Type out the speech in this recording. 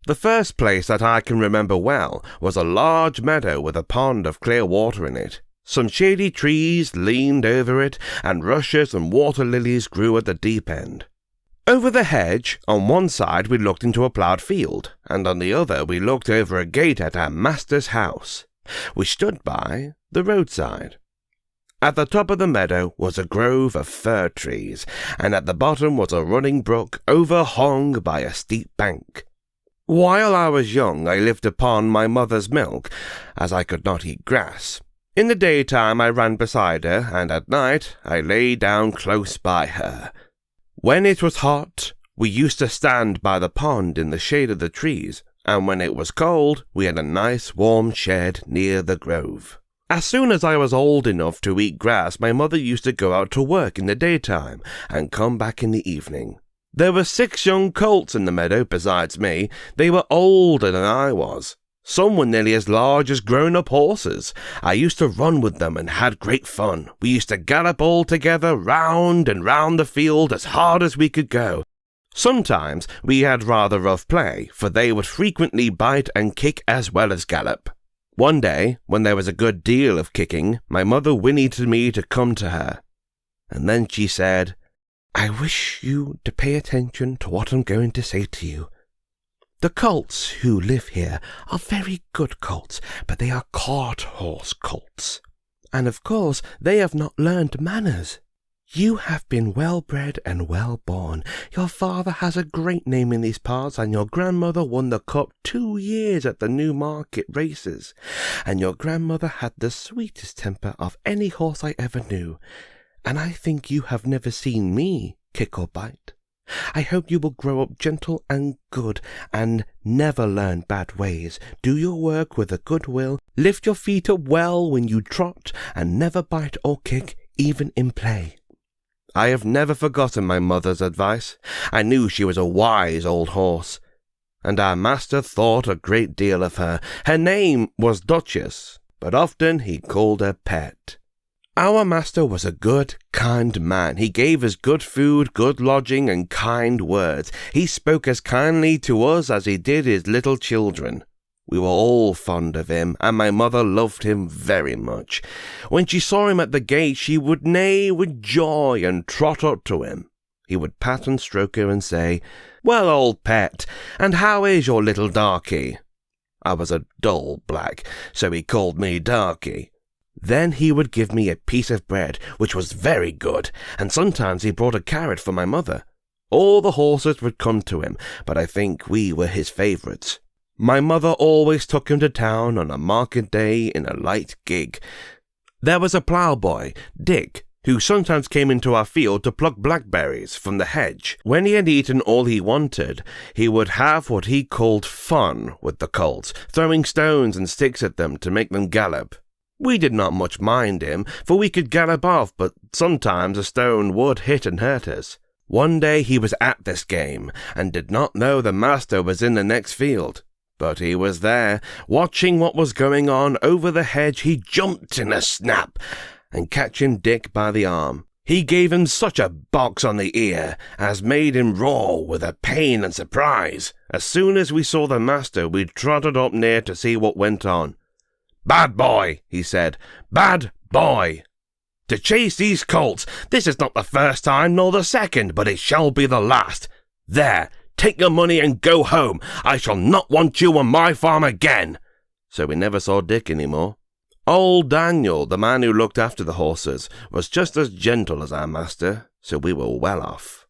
The first place that I can remember well was a large meadow with a pond of clear water in it. Some shady trees leaned over it, and rushes and water lilies grew at the deep end. Over the hedge, on one side we looked into a ploughed field, and on the other we looked over a gate at our master's house. We stood by the roadside. At the top of the meadow was a grove of fir trees, and at the bottom was a running brook overhung by a steep bank. While I was young, I lived upon my mother's milk, as I could not eat grass. In the daytime I ran beside her, and at night I lay down close by her. When it was hot, we used to stand by the pond in the shade of the trees, and when it was cold, we had a nice warm shed near the grove. As soon as I was old enough to eat grass, my mother used to go out to work in the daytime, and come back in the evening. There were 6 young colts in the meadow besides me. They were older than I was. Some were nearly as large as grown-up horses. I used to run with them and had great fun. We used to gallop all together round and round the field as hard as we could go. Sometimes we had rather rough play, for they would frequently bite and kick as well as gallop. One day, when there was a good deal of kicking, my mother whinnied to me to come to her. And then she said, "I wish you to pay attention to what I'm going to say to you. The colts who live here are very good colts, but they are cart-horse colts. And of course they have not learned manners. You have been well-bred and well-born. Your father has a great name in these parts, and your grandmother won the cup 2 years at the Newmarket races. And your grandmother had the sweetest temper of any horse I ever knew. And I think you have never seen me kick or bite. I hope you will grow up gentle and good, and never learn bad ways. Do your work with a good will, lift your feet up well when you trot, and never bite or kick, even in play." I have never forgotten my mother's advice. I knew she was a wise old horse, and our master thought a great deal of her. Her name was Duchess, but often he called her Pet. Our master was a good, kind man. He gave us good food, good lodging, and kind words. He spoke as kindly to us as he did his little children. We were all fond of him, and my mother loved him very much. When she saw him at the gate, she would neigh with joy and trot up to him. He would pat and stroke her and say, "Well, old Pet, and how is your little darky?" I was a dull black, so he called me Darky. Then he would give me a piece of bread, which was very good, and sometimes he brought a carrot for my mother. All the horses would come to him, but I think we were his favourites. My mother always took him to town on a market day in a light gig. There was a ploughboy, Dick, who sometimes came into our field to pluck blackberries from the hedge. When he had eaten all he wanted, he would have what he called fun with the colts, throwing stones and sticks at them to make them gallop. We did not much mind him, for we could gallop off, but sometimes a stone would hit and hurt us. One day he was at this game, and did not know the master was in the next field. But he was there, watching what was going on over the hedge. He jumped in a snap, and catching Dick by the arm, he gave him such a box on the ear as made him roar with a pain and surprise. As soon as we saw the master, we trotted up near to see what went on. "Bad boy," he said, "bad boy. To chase these colts, this is not the first time nor the second, but it shall be the last. There, take your money and go home. I shall not want you on my farm again." So we never saw Dick any more. Old Daniel, the man who looked after the horses, was just as gentle as our master, so we were well off.